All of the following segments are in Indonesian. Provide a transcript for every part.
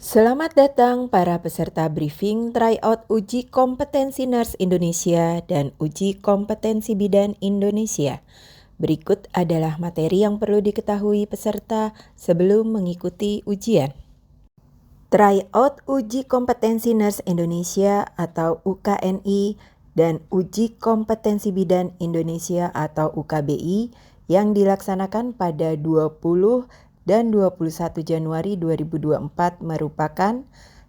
Selamat datang para peserta briefing tryout uji kompetensi Nurse Indonesia dan uji kompetensi bidan Indonesia. Berikut adalah materi yang perlu diketahui peserta sebelum mengikuti ujian. Tryout uji kompetensi Nurse Indonesia atau UKNI dan uji kompetensi bidan Indonesia atau UKBI yang dilaksanakan pada 20 dan 21 Januari 2024 merupakan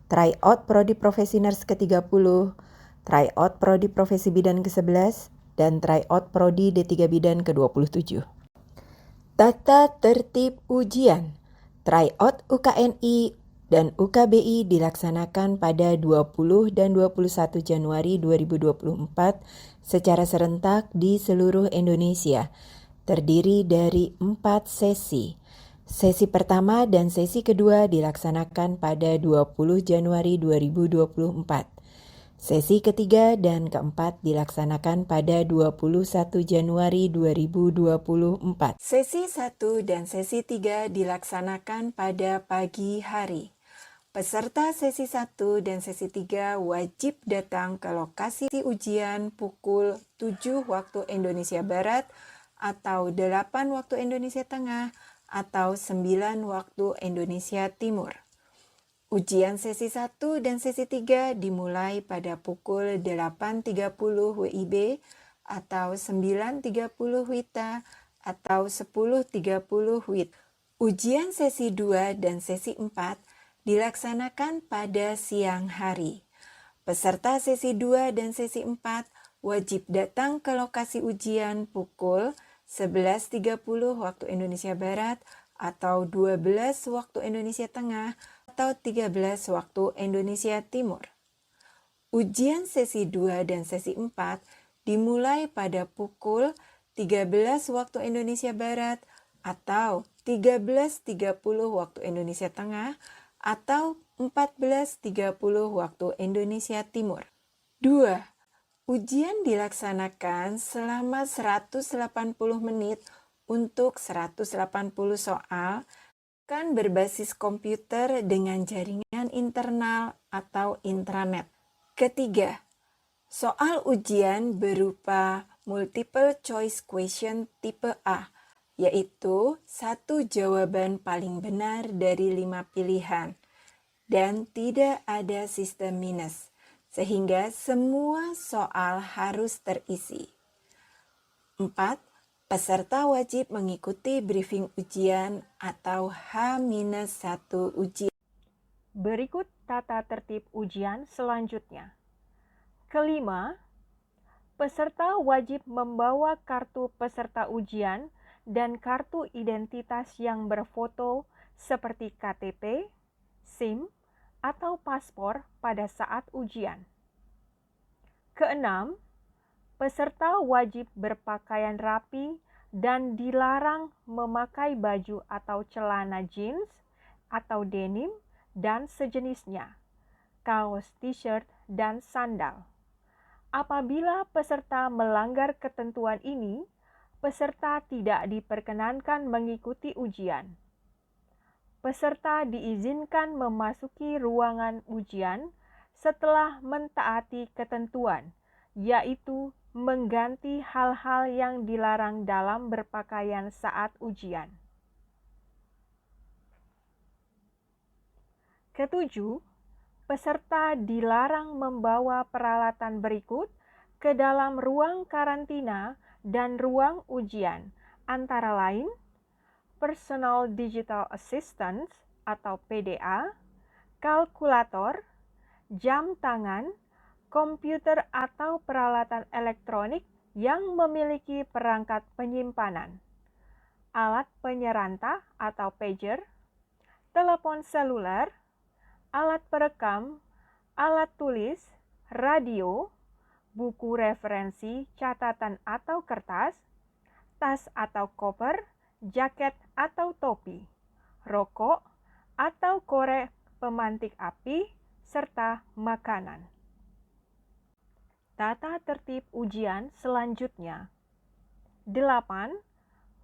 tryout Prodi Profesi Nurse ke-30, tryout Prodi Profesi Bidan ke-11, dan tryout Prodi D3 Bidan ke-27. Tata tertib ujian. Tryout UKNI dan UKBI dilaksanakan pada 20 dan 21 Januari 2024 secara serentak di seluruh Indonesia. Terdiri dari 4 sesi. Sesi pertama dan sesi kedua dilaksanakan pada 20 Januari 2024. Sesi ketiga dan keempat dilaksanakan pada 21 Januari 2024. Sesi 1 dan sesi 3 dilaksanakan pada pagi hari. Peserta sesi 1 dan sesi 3 wajib datang ke lokasi ujian pukul 7 waktu Indonesia Barat atau 8 waktu Indonesia Tengah atau 9 waktu Indonesia Timur. Ujian sesi 1 dan sesi 3 dimulai pada pukul 8.30 WIB atau 9.30 WITA atau 10.30 WIT. Ujian sesi 2 dan sesi 4 dilaksanakan pada siang hari. Peserta sesi 2 dan sesi 4 wajib datang ke lokasi ujian pukul 11.30 waktu Indonesia Barat atau 12 waktu Indonesia Tengah atau 13 waktu Indonesia Timur. Ujian sesi 2 dan sesi 4 dimulai pada pukul 13 waktu Indonesia Barat atau 13.30 waktu Indonesia Tengah atau 14.30 waktu Indonesia Timur. 2. Ujian dilaksanakan selama 180 menit untuk 180 soal, akan berbasis komputer dengan jaringan internal atau intranet. Ketiga, soal ujian berupa multiple choice question tipe A, yaitu satu jawaban paling benar dari 5 pilihan, dan tidak ada sistem minus, sehingga semua soal harus terisi. 4. Peserta wajib mengikuti briefing ujian atau H-1 ujian. Berikut tata tertib ujian selanjutnya. Kelima, peserta wajib membawa kartu peserta ujian dan kartu identitas yang berfoto seperti KTP, SIM, atau paspor pada saat ujian. Keenam, peserta wajib berpakaian rapi dan dilarang memakai baju atau celana jeans atau denim dan sejenisnya, kaos t-shirt dan sandal. Apabila peserta melanggar ketentuan ini, peserta tidak diperkenankan mengikuti ujian. Peserta diizinkan memasuki ruangan ujian setelah mentaati ketentuan, yaitu mengganti hal-hal yang dilarang dalam berpakaian saat ujian. Ketujuh, peserta dilarang membawa peralatan berikut ke dalam ruang karantina dan ruang ujian, antara lain Personal Digital Assistant atau PDA, kalkulator, jam tangan, komputer atau peralatan elektronik yang memiliki perangkat penyimpanan, alat penyeranta atau pager, telepon seluler, alat perekam, alat tulis, radio, buku referensi, catatan atau kertas, tas atau koper, jaket atau topi, rokok atau korek pemantik api, serta makanan. Tata tertib ujian selanjutnya. 8.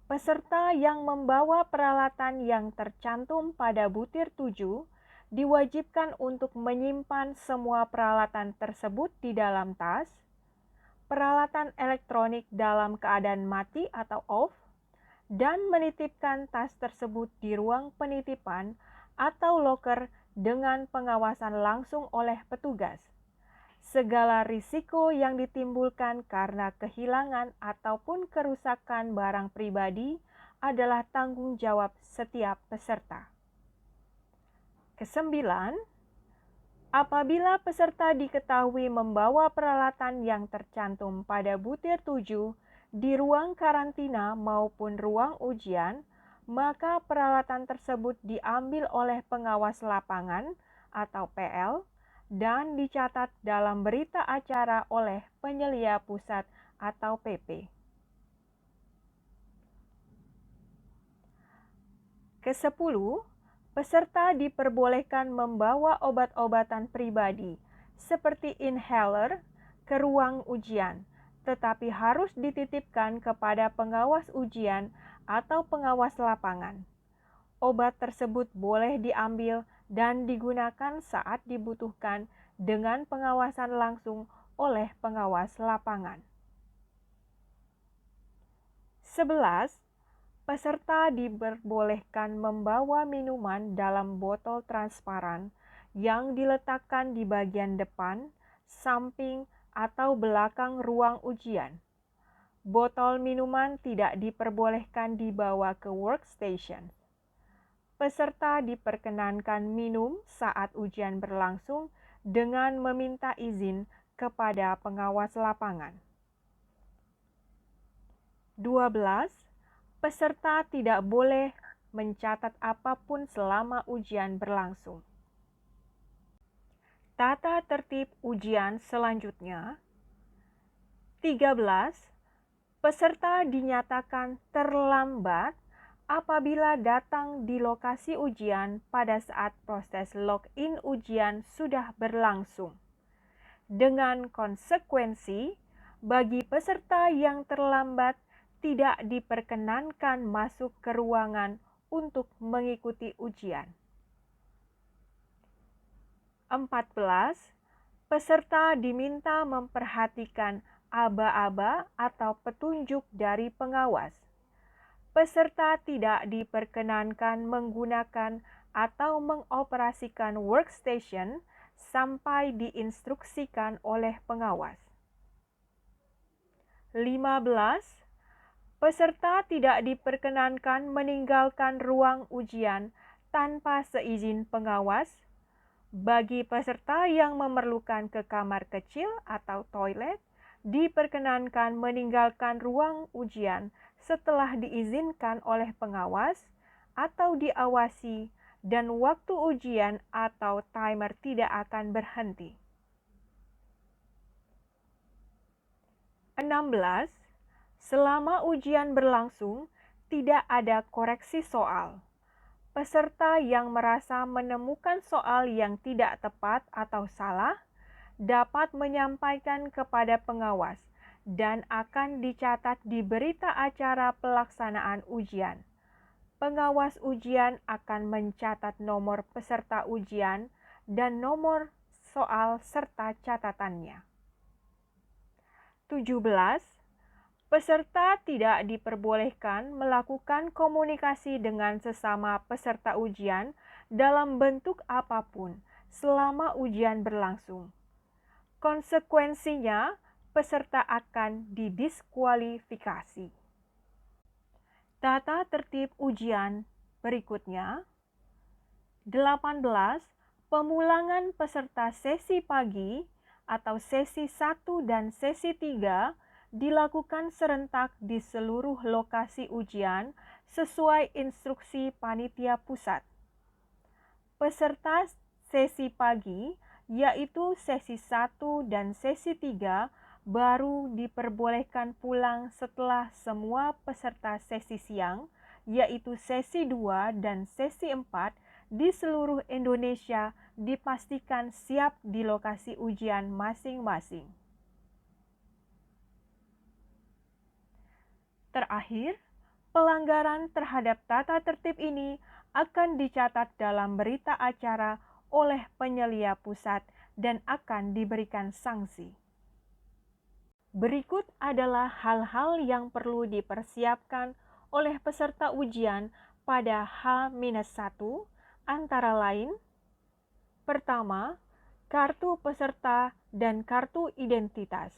Peserta yang membawa peralatan yang tercantum pada butir 7 diwajibkan untuk menyimpan semua peralatan tersebut di dalam tas, peralatan elektronik dalam keadaan mati atau off, dan menitipkan tas tersebut di ruang penitipan atau loker dengan pengawasan langsung oleh petugas. Segala risiko yang ditimbulkan karena kehilangan ataupun kerusakan barang pribadi adalah tanggung jawab setiap peserta. Kesembilan, apabila peserta diketahui membawa peralatan yang tercantum pada butir 7 di ruang karantina maupun ruang ujian, maka peralatan tersebut diambil oleh pengawas lapangan atau PL dan dicatat dalam berita acara oleh penyelia pusat atau PP. Kesepuluh, peserta diperbolehkan membawa obat-obatan pribadi seperti inhaler ke ruang ujian, tetapi harus dititipkan kepada pengawas ujian atau pengawas lapangan. Obat tersebut boleh diambil dan digunakan saat dibutuhkan dengan pengawasan langsung oleh pengawas lapangan. 11. Peserta diperbolehkan membawa minuman dalam botol transparan yang diletakkan di bagian depan, samping, atau belakang ruang ujian. Botol minuman tidak diperbolehkan dibawa ke workstation. Peserta diperkenankan minum saat ujian berlangsung dengan meminta izin kepada pengawas lapangan. 12. Peserta tidak boleh mencatat apapun selama ujian berlangsung. Tata tertib ujian selanjutnya. 13. Peserta dinyatakan terlambat apabila datang di lokasi ujian pada saat proses login ujian sudah berlangsung. Dengan konsekuensi, bagi peserta yang terlambat tidak diperkenankan masuk ke ruangan untuk mengikuti ujian. 14. Peserta diminta memperhatikan aba-aba atau petunjuk dari pengawas. Peserta tidak diperkenankan menggunakan atau mengoperasikan workstation sampai diinstruksikan oleh pengawas. 15. Peserta tidak diperkenankan meninggalkan ruang ujian tanpa seizin pengawas. Bagi peserta yang memerlukan ke kamar kecil atau toilet, diperkenankan meninggalkan ruang ujian setelah diizinkan oleh pengawas atau diawasi, dan waktu ujian atau timer tidak akan berhenti. 16. Selama ujian berlangsung, tidak ada koreksi soal. Peserta yang merasa menemukan soal yang tidak tepat atau salah dapat menyampaikan kepada pengawas dan akan dicatat di berita acara pelaksanaan ujian. Pengawas ujian akan mencatat nomor peserta ujian dan nomor soal serta catatannya. 17. Peserta tidak diperbolehkan melakukan komunikasi dengan sesama peserta ujian dalam bentuk apapun selama ujian berlangsung. Konsekuensinya, peserta akan didiskualifikasi. Tata tertib ujian berikutnya. 18. Pemulangan peserta sesi pagi atau sesi 1 dan sesi 3 dilakukan serentak di seluruh lokasi ujian sesuai instruksi panitia pusat. Peserta sesi pagi, yaitu sesi 1 dan sesi 3, baru diperbolehkan pulang setelah semua peserta sesi siang, yaitu sesi 2 dan sesi 4 di seluruh Indonesia dipastikan siap di lokasi ujian masing-masing. Terakhir, pelanggaran terhadap tata tertib ini akan dicatat dalam berita acara oleh penyelia pusat dan akan diberikan sanksi. Berikut adalah hal-hal yang perlu dipersiapkan oleh peserta ujian pada H-1, antara lain: pertama, kartu peserta dan kartu identitas.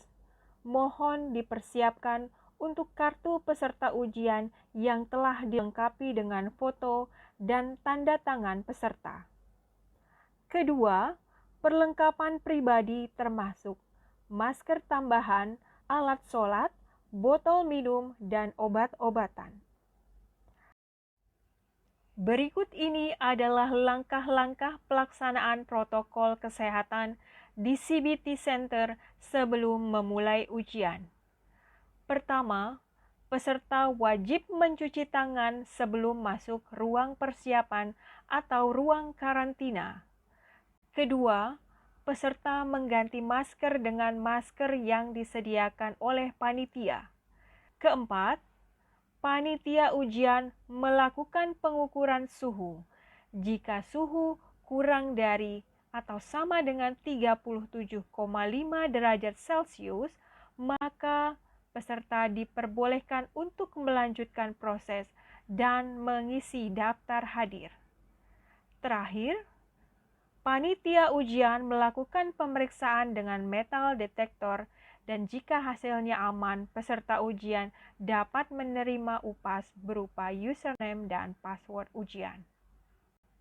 Mohon dipersiapkan untuk kartu peserta ujian yang telah dilengkapi dengan foto dan tanda tangan peserta. Kedua, perlengkapan pribadi termasuk masker tambahan, alat sholat, botol minum, dan obat-obatan. Berikut ini adalah langkah-langkah pelaksanaan protokol kesehatan di CBT Center sebelum memulai ujian. Pertama, peserta wajib mencuci tangan sebelum masuk ruang persiapan atau ruang karantina. Kedua, peserta mengganti masker dengan masker yang disediakan oleh panitia. Keempat, panitia ujian melakukan pengukuran suhu. Jika suhu kurang dari atau sama dengan 37,5 derajat Celcius, maka peserta diperbolehkan untuk melanjutkan proses dan mengisi daftar hadir. Terakhir, panitia ujian melakukan pemeriksaan dengan metal detektor dan jika hasilnya aman, peserta ujian dapat menerima UPAS berupa username dan password ujian.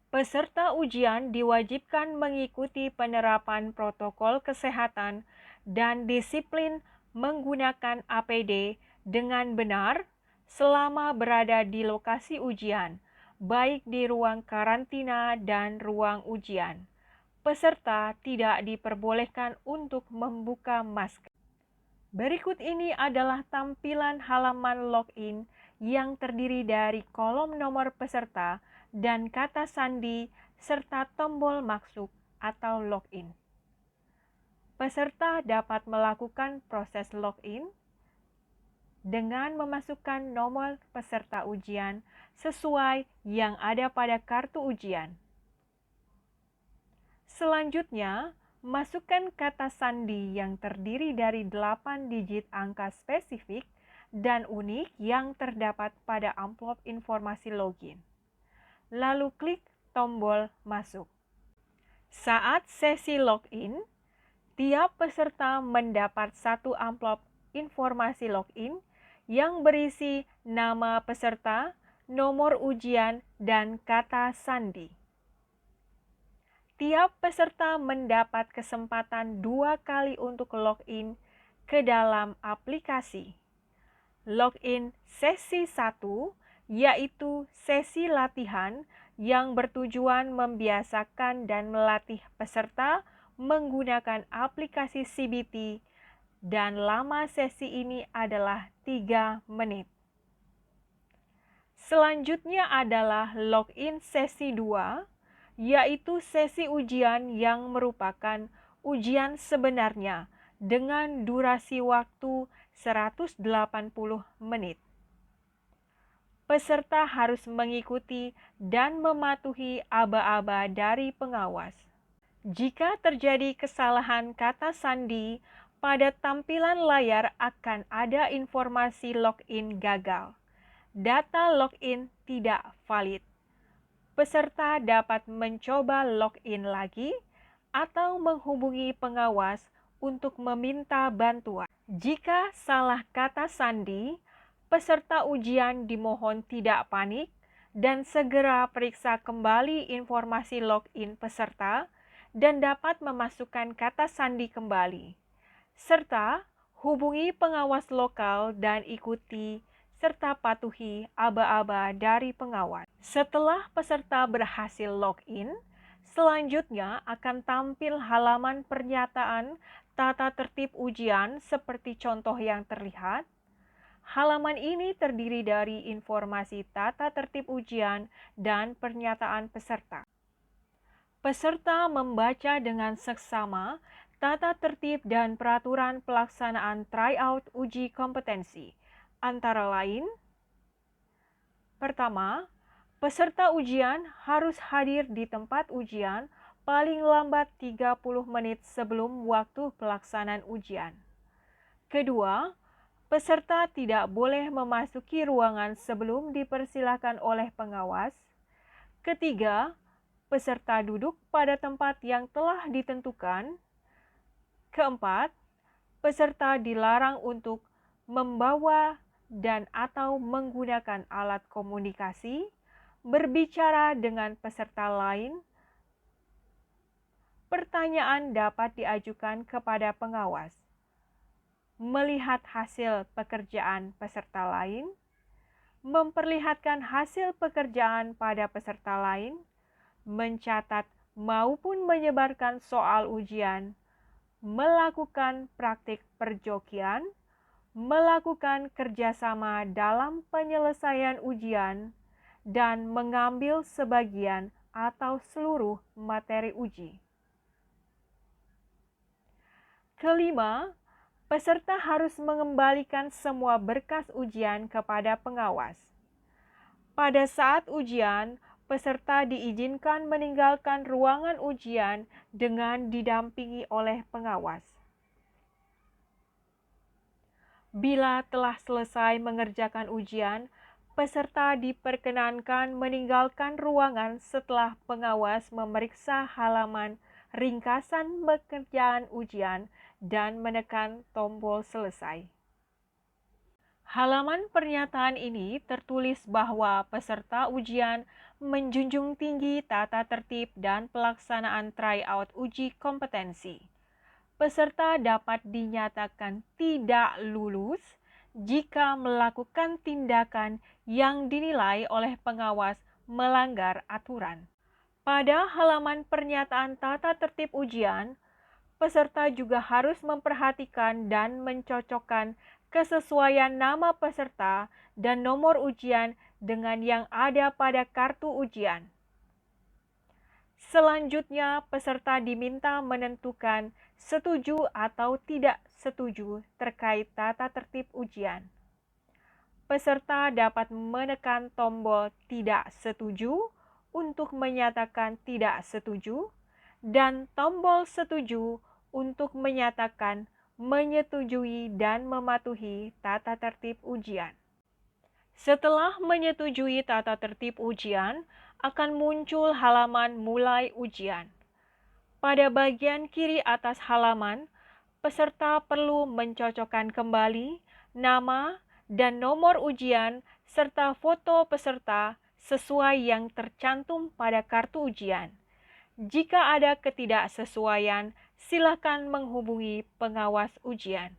Peserta ujian diwajibkan mengikuti penerapan protokol kesehatan dan disiplin menggunakan APD dengan benar selama berada di lokasi ujian, baik di ruang karantina dan ruang ujian. Peserta tidak diperbolehkan untuk membuka masker. Berikut ini adalah tampilan halaman login yang terdiri dari kolom nomor peserta dan kata sandi serta tombol masuk atau login. Peserta dapat melakukan proses login dengan memasukkan nomor peserta ujian sesuai yang ada pada kartu ujian. Selanjutnya, masukkan kata sandi yang terdiri dari 8 digit angka spesifik dan unik yang terdapat pada amplop informasi login. Lalu klik tombol masuk. Saat sesi login, tiap peserta mendapat satu amplop informasi login yang berisi nama peserta, nomor ujian, dan kata sandi. Tiap peserta mendapat kesempatan 2 kali untuk login ke dalam aplikasi. Login sesi 1, yaitu sesi latihan yang bertujuan membiasakan dan melatih peserta menggunakan aplikasi CBT, dan lama sesi ini adalah 3 menit. Selanjutnya adalah login sesi 2, yaitu sesi ujian yang merupakan ujian sebenarnya dengan durasi waktu 180 menit. Peserta harus mengikuti dan mematuhi aba-aba dari pengawas. Jika terjadi kesalahan kata sandi, pada tampilan layar akan ada informasi login gagal. Data login tidak valid. Peserta dapat mencoba login lagi atau menghubungi pengawas untuk meminta bantuan. Jika salah kata sandi, peserta ujian dimohon tidak panik dan segera periksa kembali informasi login peserta dan dapat memasukkan kata sandi kembali. Serta hubungi pengawas lokal dan ikuti serta patuhi aba-aba dari pengawas. Setelah peserta berhasil login, selanjutnya akan tampil halaman pernyataan tata tertib ujian seperti contoh yang terlihat. Halaman ini terdiri dari informasi tata tertib ujian dan pernyataan peserta. Peserta membaca dengan seksama tata tertib dan peraturan pelaksanaan tryout uji kompetensi. Antara lain, pertama, peserta ujian harus hadir di tempat ujian paling lambat 30 menit sebelum waktu pelaksanaan ujian. Kedua, peserta tidak boleh memasuki ruangan sebelum dipersilakan oleh pengawas. Ketiga, peserta duduk pada tempat yang telah ditentukan. Keempat, peserta dilarang untuk membawa dan atau menggunakan alat komunikasi, berbicara dengan peserta lain. Pertanyaan dapat diajukan kepada pengawas. Melihat hasil pekerjaan peserta lain, memperlihatkan hasil pekerjaan pada peserta lain, mencatat maupun menyebarkan soal ujian, melakukan praktik perjokian, melakukan kerjasama dalam penyelesaian ujian, dan mengambil sebagian atau seluruh materi uji. Kelima, peserta harus mengembalikan semua berkas ujian kepada pengawas. Pada saat ujian, peserta diizinkan meninggalkan ruangan ujian dengan didampingi oleh pengawas. Bila telah selesai mengerjakan ujian, peserta diperkenankan meninggalkan ruangan setelah pengawas memeriksa halaman ringkasan pekerjaan ujian dan menekan tombol selesai. Halaman pernyataan ini tertulis bahwa peserta ujian menjunjung tinggi tata tertib dan pelaksanaan tryout uji kompetensi. Peserta dapat dinyatakan tidak lulus jika melakukan tindakan yang dinilai oleh pengawas melanggar aturan. Pada halaman pernyataan tata tertib ujian, peserta juga harus memperhatikan dan mencocokkan kesesuaian nama peserta dan nomor ujian dengan yang ada pada kartu ujian. Selanjutnya, peserta diminta menentukan setuju atau tidak setuju terkait tata tertib ujian. Peserta dapat menekan tombol tidak setuju untuk menyatakan tidak setuju dan tombol setuju untuk menyatakan menyetujui dan mematuhi tata tertib ujian. Setelah menyetujui tata tertib ujian, akan muncul halaman mulai ujian. Pada bagian kiri atas halaman, peserta perlu mencocokkan kembali nama dan nomor ujian serta foto peserta sesuai yang tercantum pada kartu ujian. Jika ada ketidaksesuaian, silakan menghubungi pengawas ujian.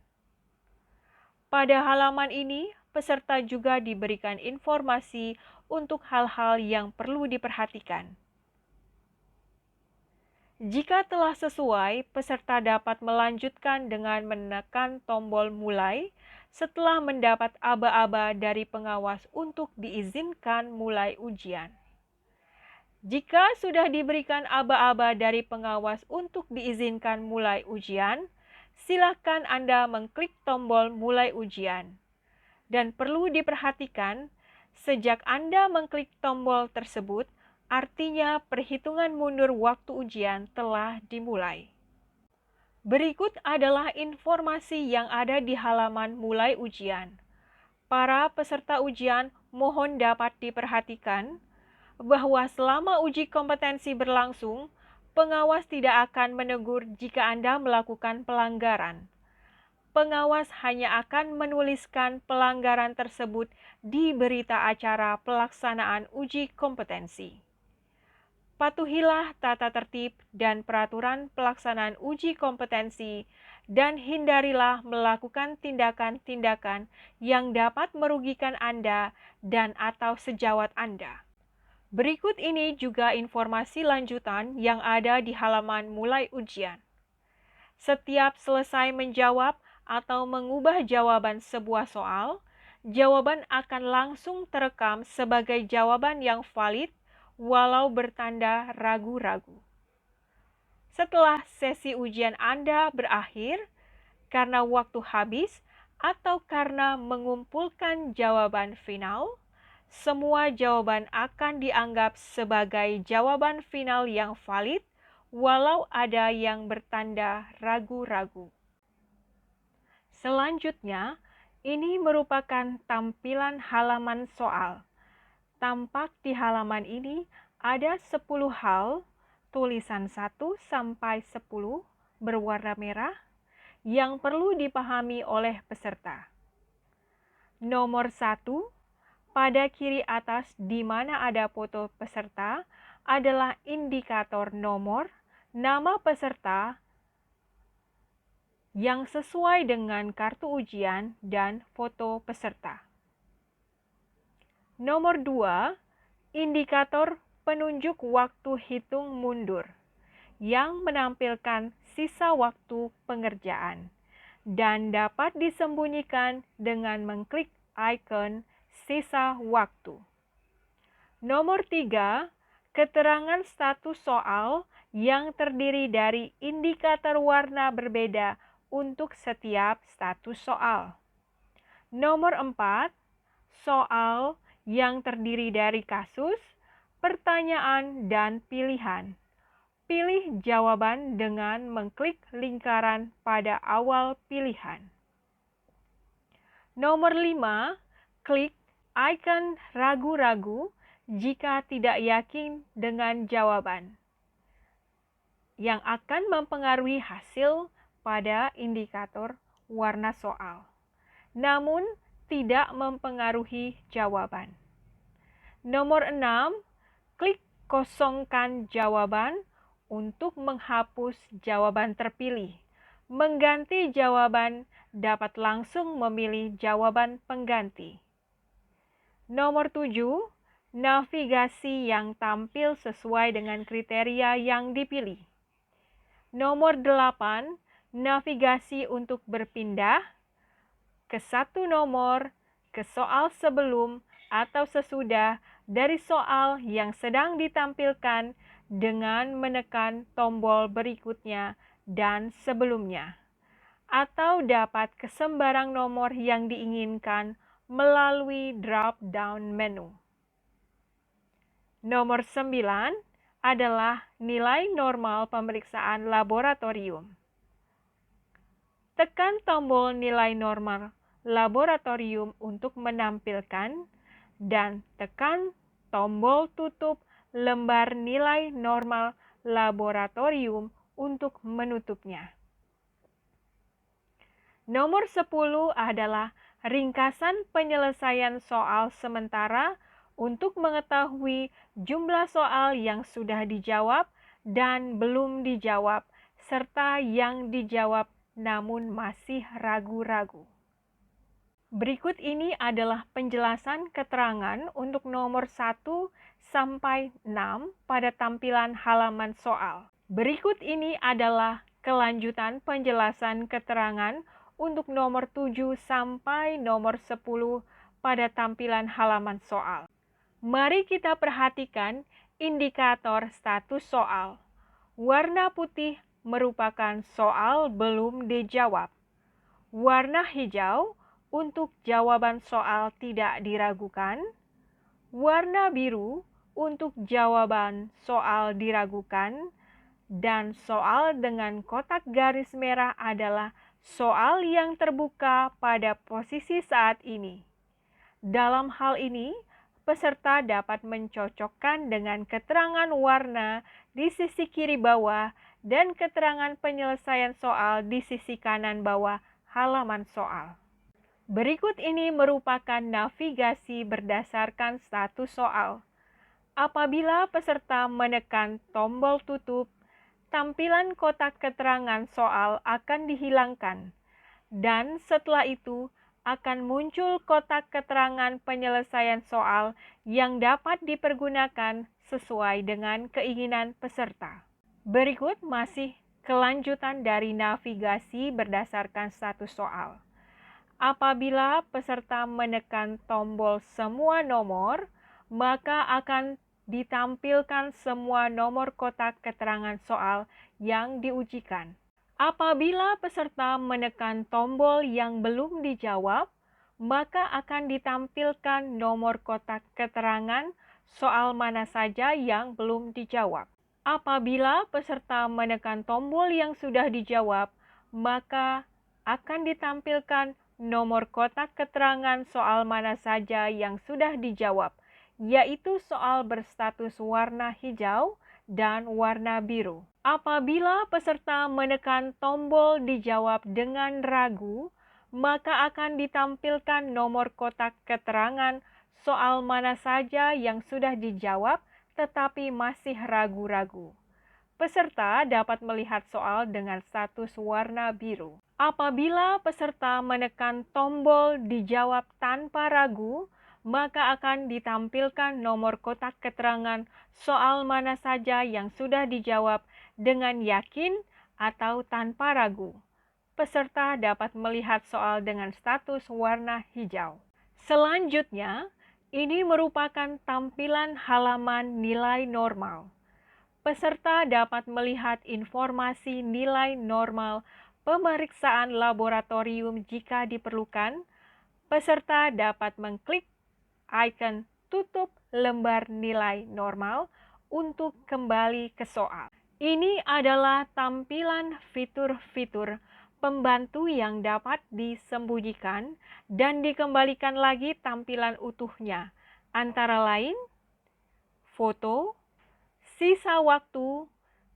Pada halaman ini, peserta juga diberikan informasi untuk hal-hal yang perlu diperhatikan. Jika telah sesuai, peserta dapat melanjutkan dengan menekan tombol mulai setelah mendapat aba-aba dari pengawas untuk diizinkan mulai ujian. Jika sudah diberikan aba-aba dari pengawas untuk diizinkan mulai ujian, silakan Anda mengklik tombol mulai ujian. Dan perlu diperhatikan, sejak Anda mengklik tombol tersebut, artinya perhitungan mundur waktu ujian telah dimulai. Berikut adalah informasi yang ada di halaman mulai ujian. Para peserta ujian mohon dapat diperhatikan bahwa selama uji kompetensi berlangsung, pengawas tidak akan menegur jika Anda melakukan pelanggaran. Pengawas hanya akan menuliskan pelanggaran tersebut di berita acara pelaksanaan uji kompetensi. Patuhilah tata tertib dan peraturan pelaksanaan uji kompetensi dan hindarilah melakukan tindakan-tindakan yang dapat merugikan Anda dan atau sejawat Anda. Berikut ini juga informasi lanjutan yang ada di halaman mulai ujian. Setiap selesai menjawab atau mengubah jawaban sebuah soal, jawaban akan langsung terekam sebagai jawaban yang valid walau bertanda ragu-ragu. Setelah sesi ujian Anda berakhir, karena waktu habis atau karena mengumpulkan jawaban final, semua jawaban akan dianggap sebagai jawaban final yang valid walau ada yang bertanda ragu-ragu. Selanjutnya, ini merupakan tampilan halaman soal. Tampak di halaman ini ada 10 hal, tulisan 1 sampai 10 berwarna merah yang perlu dipahami oleh peserta. Nomor 1, pada kiri atas di mana ada foto peserta adalah indikator nomor, nama peserta yang sesuai dengan kartu ujian dan foto peserta. Nomor 2, indikator penunjuk waktu hitung mundur yang menampilkan sisa waktu pengerjaan dan dapat disembunyikan dengan mengklik ikon sisa waktu. Nomor 3, keterangan status soal yang terdiri dari indikator warna berbeda untuk setiap status soal. Nomor 4, soal yang terdiri dari kasus, pertanyaan, dan pilihan. Pilih jawaban dengan mengklik lingkaran pada awal pilihan. Nomor 5, klik ikon ragu-ragu jika tidak yakin dengan jawaban, yang akan mempengaruhi hasil pada indikator warna soal, namun tidak mempengaruhi jawaban. Nomor 6, klik kosongkan jawaban untuk menghapus jawaban terpilih. Mengganti jawaban dapat langsung memilih jawaban pengganti. Nomor 7, navigasi yang tampil sesuai dengan kriteria yang dipilih. Nomor 8, navigasi untuk berpindah ke satu nomor, ke soal sebelum atau sesudah dari soal yang sedang ditampilkan dengan menekan tombol berikutnya dan sebelumnya, atau dapat ke sembarang nomor yang diinginkan melalui drop-down menu. Nomor 9 adalah nilai normal pemeriksaan laboratorium. Tekan tombol nilai normal laboratorium untuk menampilkan dan tekan tombol tutup lembar nilai normal laboratorium untuk menutupnya. Nomor 10 adalah ringkasan penyelesaian soal sementara untuk mengetahui jumlah soal yang sudah dijawab dan belum dijawab, serta yang dijawab namun masih ragu-ragu. Berikut ini adalah penjelasan keterangan untuk nomor 1 sampai 6 pada tampilan halaman soal. Berikut ini adalah kelanjutan penjelasan keterangan untuk nomor 7 sampai nomor 10 pada tampilan halaman soal. Mari kita perhatikan indikator status soal. Warna putih merupakan soal belum dijawab. Warna hijau untuk jawaban soal tidak diragukan. Warna biru untuk jawaban soal diragukan. Dan soal dengan kotak garis merah adalah soal yang terbuka pada posisi saat ini. Dalam hal ini, peserta dapat mencocokkan dengan keterangan warna di sisi kiri bawah dan keterangan penyelesaian soal di sisi kanan bawah halaman soal. Berikut ini merupakan navigasi berdasarkan status soal. Apabila peserta menekan tombol tutup, tampilan kotak keterangan soal akan dihilangkan, dan setelah itu akan muncul kotak keterangan penyelesaian soal yang dapat dipergunakan sesuai dengan keinginan peserta. Berikut masih kelanjutan dari navigasi berdasarkan status soal. Apabila peserta menekan tombol semua nomor, maka akan ditampilkan semua nomor kotak keterangan soal yang diujikan. Apabila peserta menekan tombol yang belum dijawab, maka akan ditampilkan nomor kotak keterangan soal mana saja yang belum dijawab. Apabila peserta menekan tombol yang sudah dijawab, maka akan ditampilkan nomor kotak keterangan soal mana saja yang sudah dijawab, yaitu soal berstatus warna hijau dan warna biru. Apabila peserta menekan tombol dijawab dengan ragu, maka akan ditampilkan nomor kotak keterangan soal mana saja yang sudah dijawab tetapi masih ragu-ragu. Peserta dapat melihat soal dengan status warna biru. Apabila peserta menekan tombol dijawab tanpa ragu, maka akan ditampilkan nomor kotak keterangan soal mana saja yang sudah dijawab dengan yakin atau tanpa ragu. Peserta dapat melihat soal dengan status warna hijau. Selanjutnya, ini merupakan tampilan halaman nilai normal. Peserta dapat melihat informasi nilai normal pemeriksaan laboratorium jika diperlukan. Peserta dapat mengklik icon tutup lembar nilai normal untuk kembali ke soal. Ini adalah tampilan fitur-fitur pembantu yang dapat disembunyikan dan dikembalikan lagi tampilan utuhnya, antara lain foto, sisa waktu,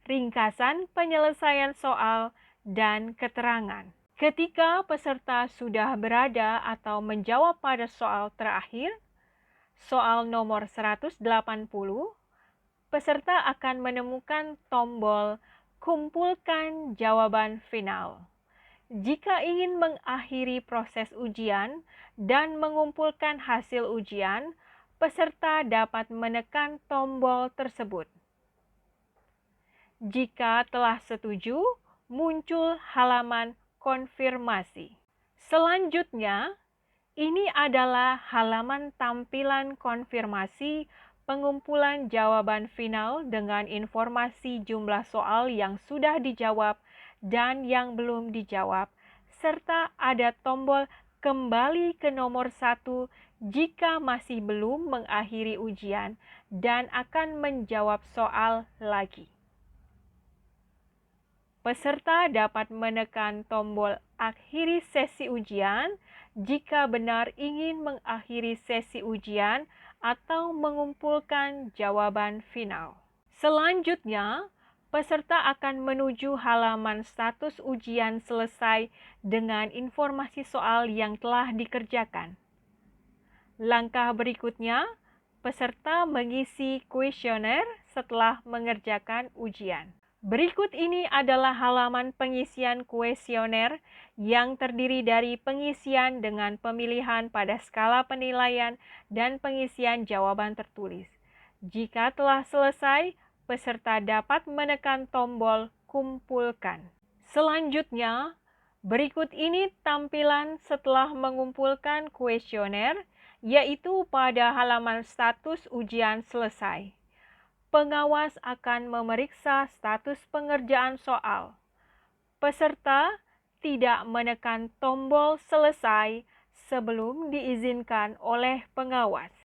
ringkasan penyelesaian soal, dan keterangan. Ketika peserta sudah berada atau menjawab pada soal terakhir, soal nomor 180, peserta akan menemukan tombol kumpulkan jawaban final. Jika ingin mengakhiri proses ujian dan mengumpulkan hasil ujian, peserta dapat menekan tombol tersebut. Jika telah setuju, muncul halaman konfirmasi. Selanjutnya, ini adalah halaman tampilan konfirmasi pengumpulan jawaban final dengan informasi jumlah soal yang sudah dijawab dan yang belum dijawab, serta ada tombol kembali ke nomor 1 jika masih belum mengakhiri ujian dan akan menjawab soal lagi. Peserta dapat menekan tombol akhiri sesi ujian jika benar ingin mengakhiri sesi ujian atau mengumpulkan jawaban final. Selanjutnya, peserta akan menuju halaman status ujian selesai dengan informasi soal yang telah dikerjakan. Langkah berikutnya, peserta mengisi kuesioner setelah mengerjakan ujian. Berikut ini adalah halaman pengisian kuesioner yang terdiri dari pengisian dengan pemilihan pada skala penilaian dan pengisian jawaban tertulis. Jika telah selesai, peserta dapat menekan tombol kumpulkan. Selanjutnya, berikut ini tampilan setelah mengumpulkan kuesioner, yaitu pada halaman status ujian selesai. Pengawas akan memeriksa status pengerjaan soal. Peserta tidak menekan tombol selesai sebelum diizinkan oleh pengawas.